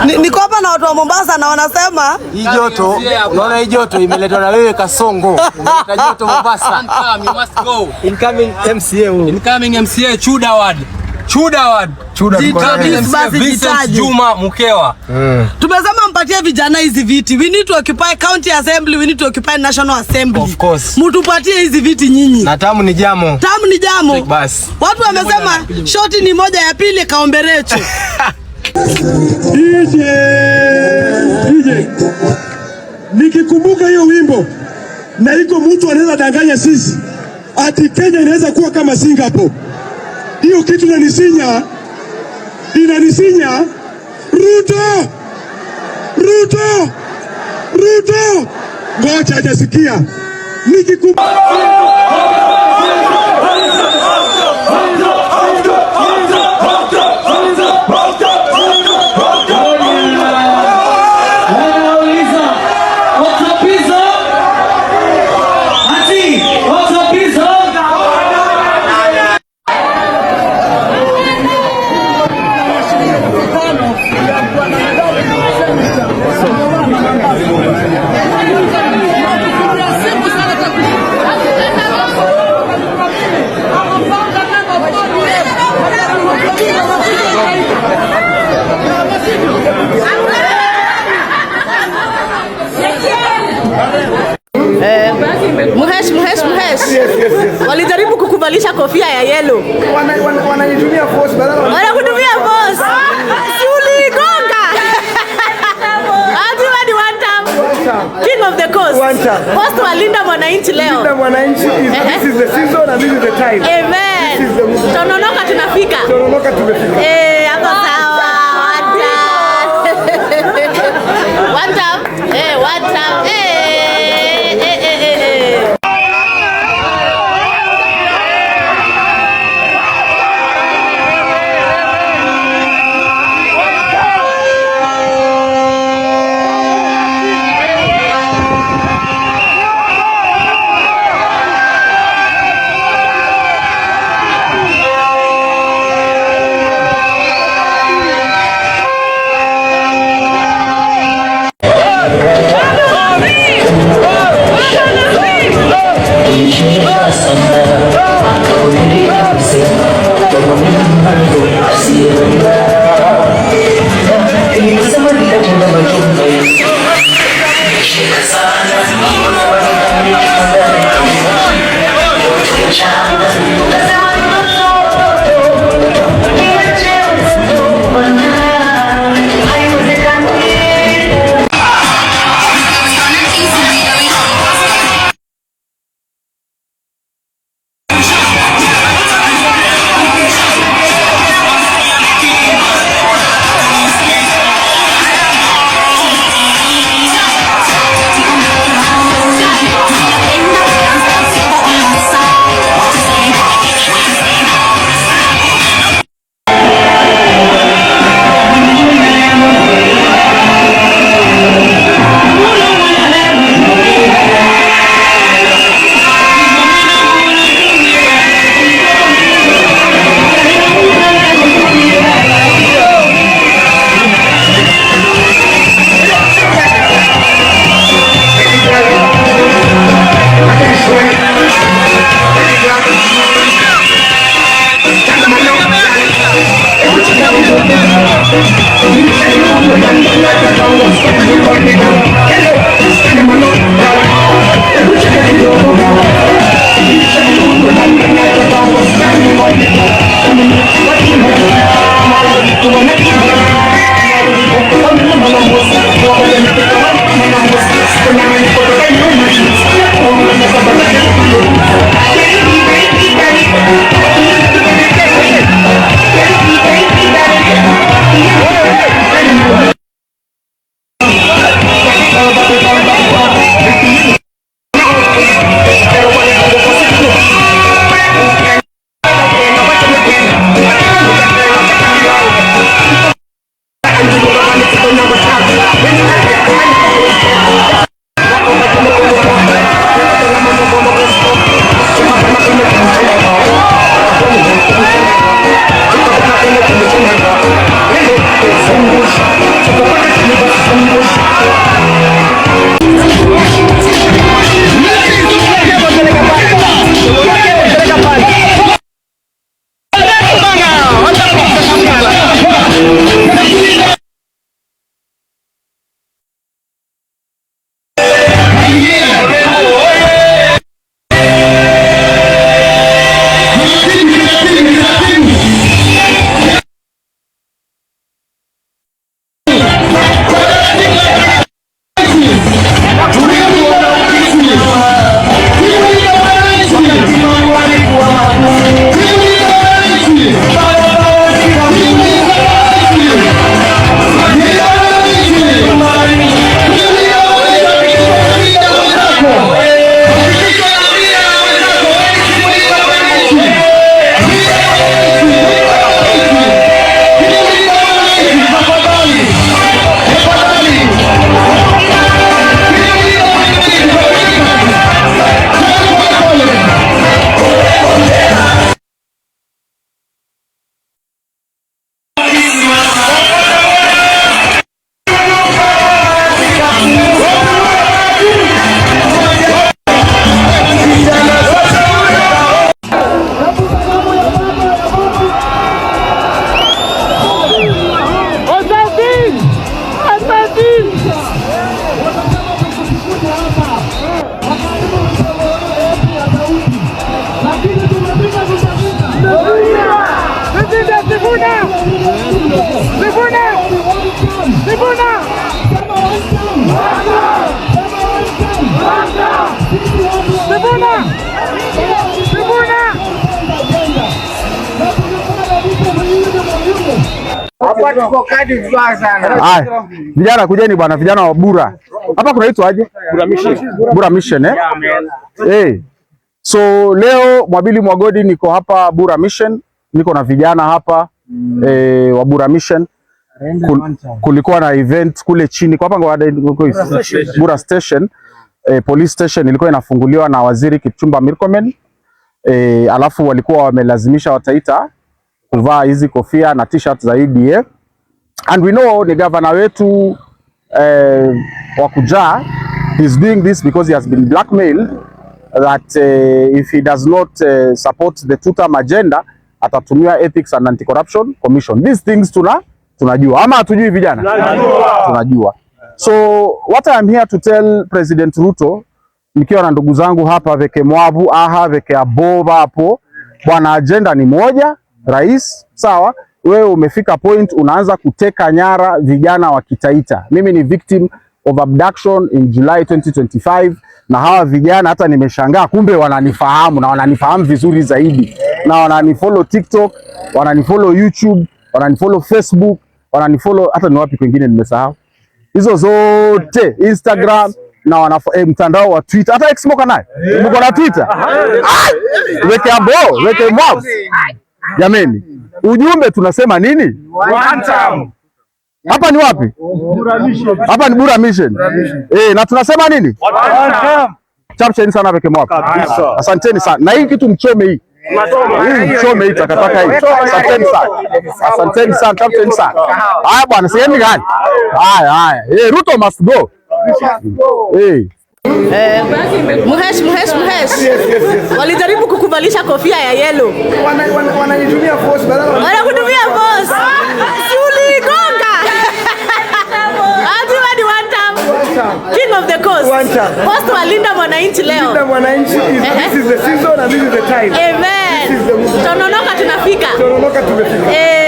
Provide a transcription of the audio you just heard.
Niko hapa na watu wa Mombasa na wanasema hii joto, unaona hii joto imeletwa na wewe Kasongo. Unaleta joto Mombasa. You must go. Incoming MCA Chudawad. Vincent Juma Mukewa. Tumesema mpatie vijana hizi viti. We need to occupy county assembly, we need to occupy national assembly. Of course. Mtupatie hizi viti nyinyi. Na tamu ni jamo. Bas. Watu wamesema shoti ni moja, ya pili kaomberecho. DJ. Nikikumbuka hiyo wimbo na iko mtu anaweza danganya sisi ati Kenya inaweza kuwa kama Singapore. Hiyo kitu inanisinya. Ruto. Ngoja hajasikia. Nikikumbuka Walijaribu kukuvalisha kofia ya yellow. Wananitumia force badala wanakutumia force. Uligonga. Ati one time. King of the coast. Post walinda mwananchi leo. Linda mwananchi, this is the season and this is the time. Amen. Tononoka tumefika. Hapo sawa. One time. Haya, vijana kujeni bwana, vijana wa Bura. Hapa kunaitwa aje? Bura Mission. Bura Mission eh? So leo Mwabili Mwagodi niko hapa Bura Mission. Niko na vijana hapa wa Bura Mission. Kulikuwa na event kule chini kwa hapa Bura Station, police station ilikuwa inafunguliwa na Waziri Kipchumba Murkomen. Alafu walikuwa wamelazimisha Wataita kuvaa hizi kofia na t-shirt za UDA. And we know the governor wetu wa Kujaa, he's doing this because he has been blackmailed that if he does not support the two-term agenda atatumia Ethics and Anti-Corruption Commission. These things tunajua ama hatujui vijana? Tunajua. So what I am here to tell President Ruto, nikiwa na ndugu zangu hapa veke Mwabu veke Aboba hapo, bwana, agenda ni moja, rais, sawa? Wewe umefika point unaanza kuteka nyara vijana wa Kitaita. Mimi ni victim of abduction in July 2025 na hawa vijana hata nimeshangaa kumbe wananifahamu na wananifahamu vizuri zaidi. Na wananifollow TikTok, wananifollow YouTube, wananifollow Facebook, wananifollow hata ni wapi kwingine nimesahau. Hizo zote Instagram na mtandao wa Twitter, hata X moka naye. Mko na Twitter? Weke abo, weke mob. Jameni, ujumbe tunasema nini? Hapa ni wapi? Hapa ni Bura Mission. Na tunasema nini? Chapcheni sana weke mob. Asanteni sana. Na hii kitu mchome hii. Mchome hii takataka hii. Asanteni sana. Asanteni sana, chapcheni sana. Haya bwana, sehemu gani? Haya. Ruto must go. Muhesh. Walijaribu kukuvalisha kofia ya yellow. Wananitumia force badala wanakutumia force. Uligonga. Ati one time. King of the coast. Post walinda mwananchi leo. Linda mwananchi, this is the season and this is the time. Amen. Tononoka tunafika. Tononoka tumefika.